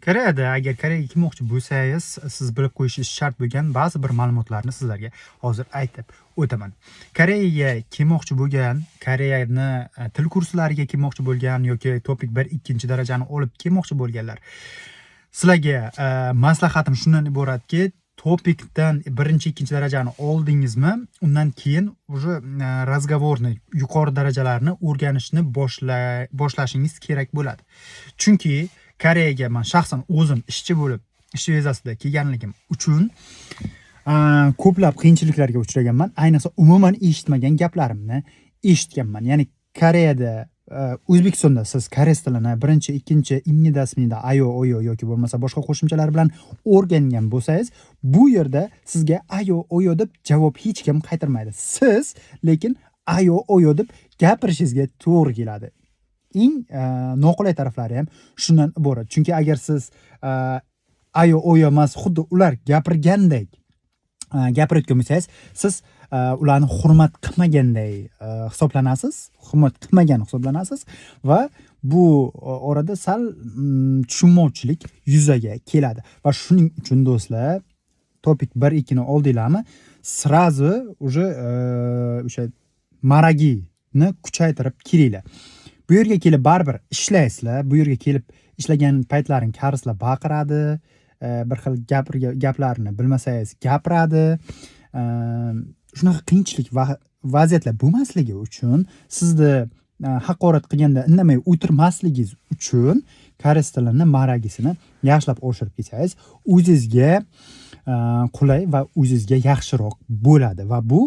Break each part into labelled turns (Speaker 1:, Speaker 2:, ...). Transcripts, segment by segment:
Speaker 1: Koreyada agar Koreyaga kelmoqchi bo'lsangiz, siz bilib qo'yishingiz shart bo'lgan ba'zi bir ma'lumotlarni sizlarga hozir aytib o'taman. Koreyaga kelmoqchi bo'lgan, Koreyani til kurslariga kelmoqchi bo'lgan yoki topik 1-2 darajani olib kelmoqchi bo'lganlar, sizlarga maslahatim shundan iboratki, topikdan 1-2 darajani oldingizmi, undan keyin уже razgovorni yuqori darajalarni o'rganishni boshlashingiz kerak bo'ladi. Chunki Koreyaga men shaxsan o'zim ishchi bo'lib, ish vizasida kelganligim uchun ko'plab qiyinchiliklarga uchraganman. Ayniqsa umuman eshitmagan gaplarimni eshitganman. Ya'ni Koreyada, O'zbekistonda siz koreys tilini 1-2 imni dasmida ayo, oyo yoki bo'lmasa boshqa qo'shimchalar bilan o'rgangan bo'lsangiz, bu yerda sizga ayo, oyo deb javob hech kim qaytarmaydi. Siz lekin ayo, oyo deb gapirishingizga to'g'ri keladi. Eng noqulay taraflari ham shundan iborat. Chunki agar siz ayo, oyo emas, xuddi ular gapirgandek gapirayotgan bo'lsangiz, siz ularni hurmat qilmaganday hisoblanasiz, hurmat qilmagan hisoblanasiz va bu orada sal tushunmovchilik yuzaga keladi. Va shuning uchun do'stlar, topik 1-2 ni oldinglarmi, srazu уже o'sha maragini kuchaytirib kelinglar. Bu yerga kelib baribir ishlaysizlar. Bu yerga kelib ishlagan paytlaring koreyslar baqiradi, bir xil gaplarni bilmasangiz gapiradi. Shunaqa qiyinchilik va vaziyatlar bo'lmasligi uchun, sizni haqorat qilganda indamay o'tirmasligingiz uchun koreys tilining maragisini yaxshilab oshirib kelsangiz, o'zingizga qulay va o'zingizga yaxshiroq bo'ladi va bu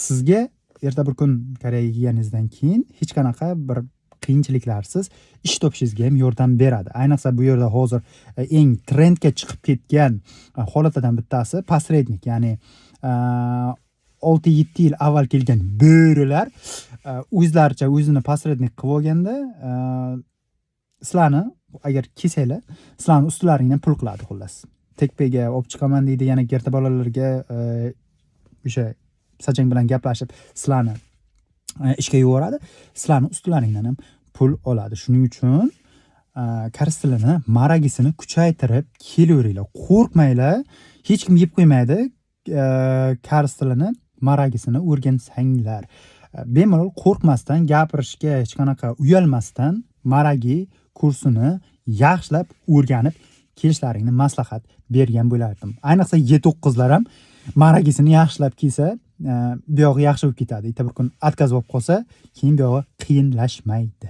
Speaker 1: sizga erta bir kun Koreyaga kelganingizdan keyin hech qanaqa bir qiyinchiliklarsiz ish topishingizga ham yordam beradi. Ayniqsa bu yerda hozir eng trendga chiqib ketgan holatlardan bittasi posrednik, ya'ni 6-7 yil avval kelgan bo'rilar o'zlaricha o'zini posrednik qilib olganda, sizlarni agar kelsanglar, sizlarni ustilaringdan pul qiladi xullas. Tekpaga olib chiqaman deydi, yana gerta bolalarga o'sha sachang bilan gaplashib sizlarni ishga yuboradi, sizlarni ustilaringdan ham pul oladi. Shuning uchun koreys tilini maragisini kuchaytirib kelaveringlar. Qo'rqmanglar, hech kim yeb qo'ymaydi. Koreys tilini maragisini o'rgansanglar, bemalol qo'rqmasdan, gapirishga hech qanaqa uyalmasdan maragi kursini yaxshilab o'rganib kelishlaringni maslahat bergan bo'lardim. Ayniqsa Y9'lar ham maragisini yaxshilab kelsa, bu yog'i yaxshi bo'lib ketadi. Bir kun отказ bo'lib qolsa, keyin bu yog'i qiyinlashmaydi.